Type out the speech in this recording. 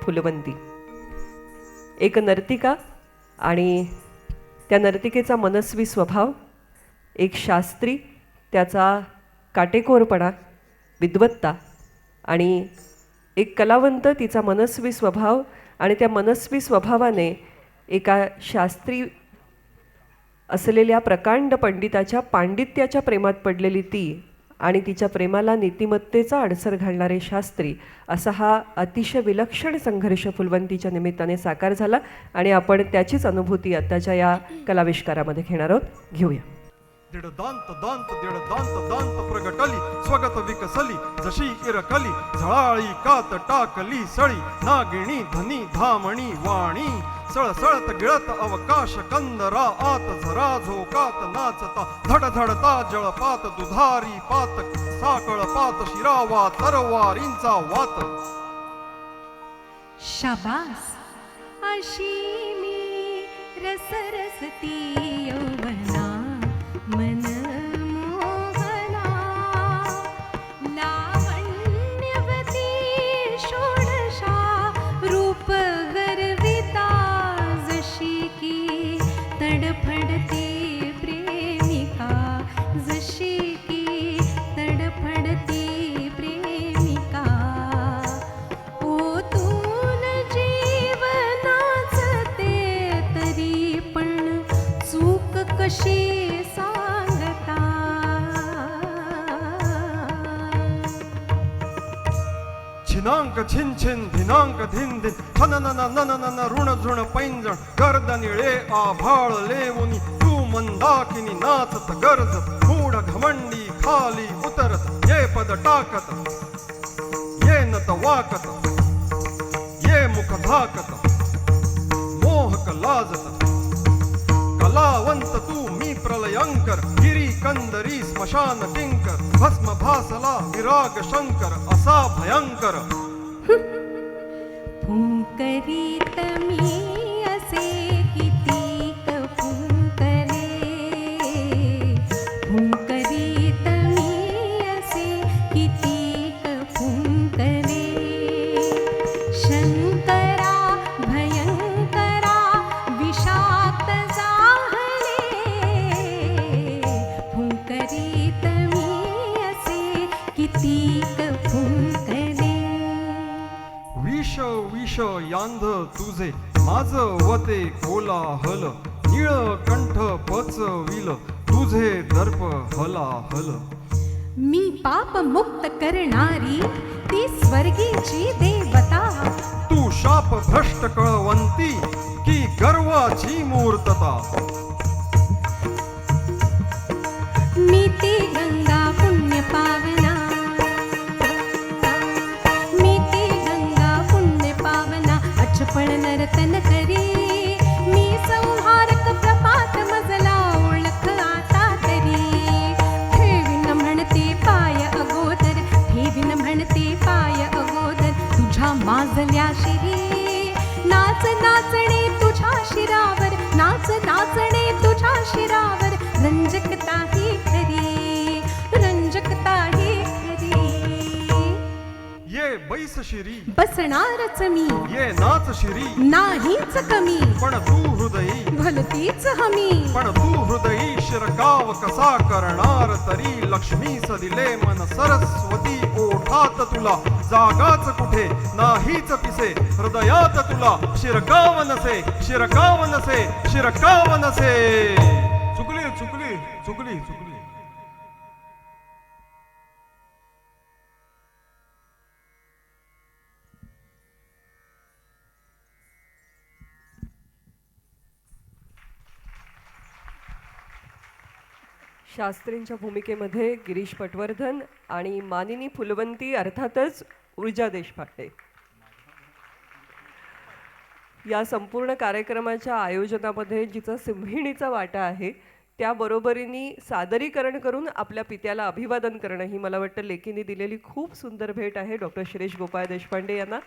फुलवंती. एक नर्तिका आणि त्या नर्तिकेचा मनस्वी स्वभाव, एक शास्त्री त्याचा काटेकोरपणा, विद्वत्ता, आणि एक कलावंत तिचा मनस्वी स्वभाव आणि त्या मनस्वी स्वभावाने एका शास्त्री असलेल्या प्रकांड पंडिताच्या पांडित्याच्या प्रेमात पडलेली ती आणि तिच्या प्रेमाला नीतिमत्तेचा अडसर घालणारे शास्त्री, असा हा अतिशय विलक्षण संघर्ष फुलवंतीच्या निमित्ताने साकार झाला आणि आपण त्याचीच अनुभूती आताच्या या कलाविष्कारामध्ये घेणार आहोत. घेऊया. दीड दांत दांत दीड दांत दांत प्रगटली स्वगत विकसली जशी इरकली झळाळी कात टाकली सळी नागिणी धनी धामणी वाणी सळसळत गिळत अवकाश कंदरा आत झरा झोकात नाचता धडधडता जळपात दुधारी पात साकळ पात शिरावा तरवारींचा वात. शाबास अशी मी रसरसती यौवना मन मोहना लावण्यवती षोडशा रूप गर्विता जशी की तडफडते प्रेमिका जशी की तडफडते प्रेमिका ओतून जीवनाचते तरी पण चूक कशी सांगता. छिनांक छिन छिन धिनांक धिन धिन हननन नननन ऋण झृण पैंजण गर्दनिळे आभाळ लेवुनी तू मंदाकिनी नाचत गरजत मूढ घमंडी खाली उतरत ये पद टाकत ये नत वाकत ये मुख धाकत मोहक लाजत कलावंत तू मी प्रलयंकर गिरी कंदरी स्मशान किंकर भस्म भासला विराग शंकर असा भयंकर. फुंकरीत मी असे कितीक फुंकरे फुंकरीत मी असे कितीक फुंकरे शंकरा भयंकरा विषाक्त जाहले फुंकरीत मी असे कितीक फुंकरे. विष विष यांध तुझे माझ वते कोलाहल निळ कंठ पचविल तुझे दर्प हलाहल. मी पाप मुक्त करणारी ती स्वर्गीची देवता तू शाप भ्रष्ट कळवंती की गर्वाची मूर्तता. मी ती गंगा पुण्य पावना मी ती गंगा पुण्य पावना अचपळ नर्तन करी मी संहारक प्रपात मजला ओळख आता तरी ठेवीन म्हणते पाय अगोदर ठेवीन म्हणते पाय अगोदर तुझ्या माजल्या शिरी नाच नाचणे तुझ्या शिरावर नाच नाचणे तुझ्या शिरावर रंजकता ही खरी रंजकता ही खरी. ये बैस शिरी बसणारच मी ये नाच शिरी नाहीच कमी पण तू हृदयी भलतीच हमी पण तू हृदयी शिरकाव कसा करणार तरी लक्ष्मी सदिले मन सरस्वती ओठात तुला जागाच कुठे नाहीच पिसे हृदयात तुला शिरकाव नसे शिरकाव नसे शिरकाव नसे. चुकली चुकली चुकली चुकली. शास्त्रींच्या भूमिकेमध्ये गिरीश पटवर्धन आणि मानिनी फुलवंती, अर्थातच ऊर्जा देशपांडे. या संपूर्ण कार्यक्रमाच्या आयोजनामध्ये जिचा सिंहिणीचा वाटा आहे त्याबरोबरीने सादरीकरण करून आपल्या पित्याला अभिवादन करणं ही मला वाटतं लेकींनी दिलेली खूप सुंदर भेट आहे डॉक्टर शिरीष गोपाळ देशपांडे यांना.